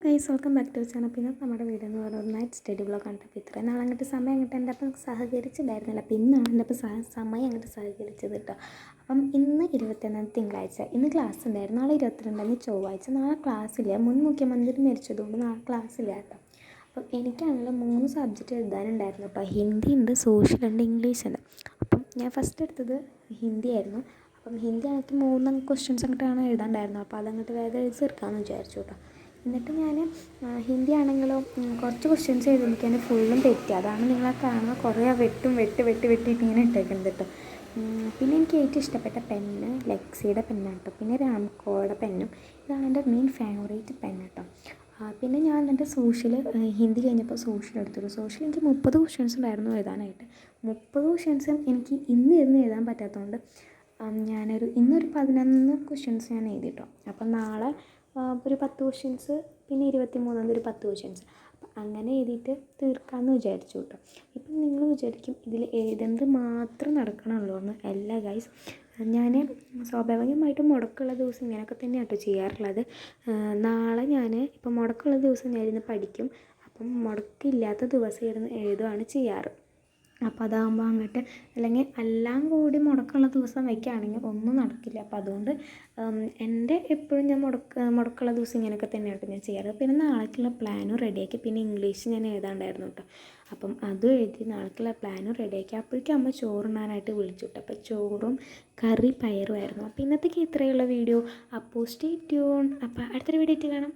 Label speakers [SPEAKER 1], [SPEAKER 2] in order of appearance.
[SPEAKER 1] Guys welcome back to channel. പിന്നെ നമ്മുടെ video എന്ന് പറയുന്നത് നൈറ്റ് സ്റ്റഡി ബ്ലോഗ് ആണ്. അപ്പോൾ ഇത്രയും നാൾ അങ്ങോട്ട് സമയം അങ്ങോട്ട് എൻ്റെ അപ്പം സഹകരിച്ചിട്ടുണ്ടായിരുന്നില്ല. അപ്പോൾ ഇന്നാണ് എൻ്റെ അപ്പം സമയം അങ്ങോട്ട് സഹകരിച്ചത് കേട്ടോ. അപ്പം ഇന്ന് 21 തിങ്കളാഴ്ച, ഇന്ന് ക്ലാസ് ഉണ്ടായിരുന്നു. നാളെ 22 ചൊവ്വാഴ്ച. നാളെ ക്ലാസ്സില്ല. മുൻ മുഖ്യമന്ത്രി മരിച്ചതുകൊണ്ട് നാളെ ക്ലാസ്സില്ല കേട്ടോ. അപ്പം എനിക്കാണെങ്കിൽ 3 സബ്ജക്റ്റ് എഴുതാനുണ്ടായിരുന്നു കേട്ടോ. ഹിന്ദി ഉണ്ട്, സോഷ്യൽ ഉണ്ട്, ഇംഗ്ലീഷ് ഉണ്ട്. അപ്പം ഞാൻ ഫസ്റ്റ് എടുത്തത് ഹിന്ദി ആയിരുന്നു. അപ്പം ഹിന്ദി എനിക്ക് 3 ക്വസ്റ്റ്യൻസ് അങ്ങോട്ടാണ് എഴുതാണ്ടായിരുന്നു. അപ്പോൾ അതങ്ങോട്ട് വേഗം എഴുതി തീർക്കാമെന്ന് വിചാരിച്ചു കേട്ടോ. എന്നിട്ട് ഞാൻ ഹിന്ദി ആണെങ്കിലോ കുറച്ച് ക്വസ്റ്റ്യൻസ് എഴുതുമ്പോൾ ഫുള്ളും തെറ്റി. അതാണ് നിങ്ങളെ കാണുക കുറേ വെട്ടിയിട്ട് ഇങ്ങനെ ഇട്ടേക്കുന്നത് കേട്ടോ. പിന്നെ എനിക്ക് ഏറ്റവും ഇഷ്ടപ്പെട്ട പെണ്ണ് ലെക്സിയുടെ പെന്നാണ് കേട്ടോ. പിന്നെ രാംകോയുടെ പെന്നും. ഇതാണ് എൻ്റെ മെയിൻ ഫേവറേറ്റ് പെൻ കേട്ടോ. പിന്നെ ഞാൻ എന്നിട്ട് സോഷ്യൽ ഹിന്ദി കഴിഞ്ഞപ്പോൾ സോഷ്യൽ എടുത്തു. സോഷ്യൽ എനിക്ക് 30 ക്വസ്റ്റ്യൻസ് ഉണ്ടായിരുന്നു എഴുതാനായിട്ട്. 30 ക്വസ്റ്റ്യൻസും എനിക്ക് ഇന്ന് എഴുതാൻ പറ്റാത്തതുകൊണ്ട് ഇന്നൊരു 11 ക്വസ്റ്റ്യൻസ് ഞാൻ എഴുതിട്ടോ. അപ്പം നാളെ ഒരു 10 ക്വസ്റ്റ്യൻസ്, പിന്നെ 23 ഒരു 10 ക്വസ്റ്റ്യൻസ്. അപ്പം അങ്ങനെ എഴുതിയിട്ട് തീർക്കാമെന്ന് വിചാരിച്ചു കേട്ടോ. ഇപ്പം നിങ്ങൾ വിചാരിക്കും ഇതിൽ എഴുതുന്നത് മാത്രം നടക്കണമല്ലോ എന്ന്. അല്ല ഗൈസ്, ഞാൻ സ്വാഭാവികമായിട്ടും മുടക്കമുള്ള ദിവസം ഇങ്ങനെയൊക്കെ തന്നെയാണ് കേട്ടോ ചെയ്യാറുള്ളത്. നാളെ ഞാൻ ഇപ്പം മുടക്കമുള്ള ദിവസം ഞാനിരുന്ന് പഠിക്കും. അപ്പം മുടക്കില്ലാത്ത ദിവസം ഇരുന്ന് എഴുതുകയാണ് ചെയ്യാറ്. അപ്പോൾ അതാകുമ്പോൾ അങ്ങോട്ട് അല്ലെങ്കിൽ എല്ലാം കൂടി മുടക്കമുള്ള ദിവസം വയ്ക്കുകയാണെങ്കിൽ ഒന്നും നടക്കില്ല. അപ്പോൾ അതുകൊണ്ട് എൻ്റെ എപ്പോഴും ഞാൻ മുടക്കമുള്ള ദിവസം ഇങ്ങനെയൊക്കെ തന്നെയാണ് ഞാൻ ചെയ്യാറ്. പിന്നെ നാളേക്കുള്ള പ്ലാനും റെഡിയാക്കി. പിന്നെ ഇംഗ്ലീഷ് ഞാൻ എഴുതാണ്ടായിരുന്നു കേട്ടോ. അപ്പം അതും എഴുതി നാളേക്കുള്ള പ്ലാനും റെഡിയാക്കി. അപ്പോഴേക്കും അമ്മ ചോറുണ്ണാനായിട്ട് വിളിച്ചു കേട്ടോ. അപ്പോൾ ചോറും കറി പയറുമായിരുന്നു. അപ്പോൾ ഇന്നത്തേക്ക് ഇത്രയുള്ള വീഡിയോ. അപ്പോൾ സ്റ്റേ ട്യൂൺ. അപ്പോൾ അടുത്തൊരു വീഡിയോ ആയിട്ട് കാണാം.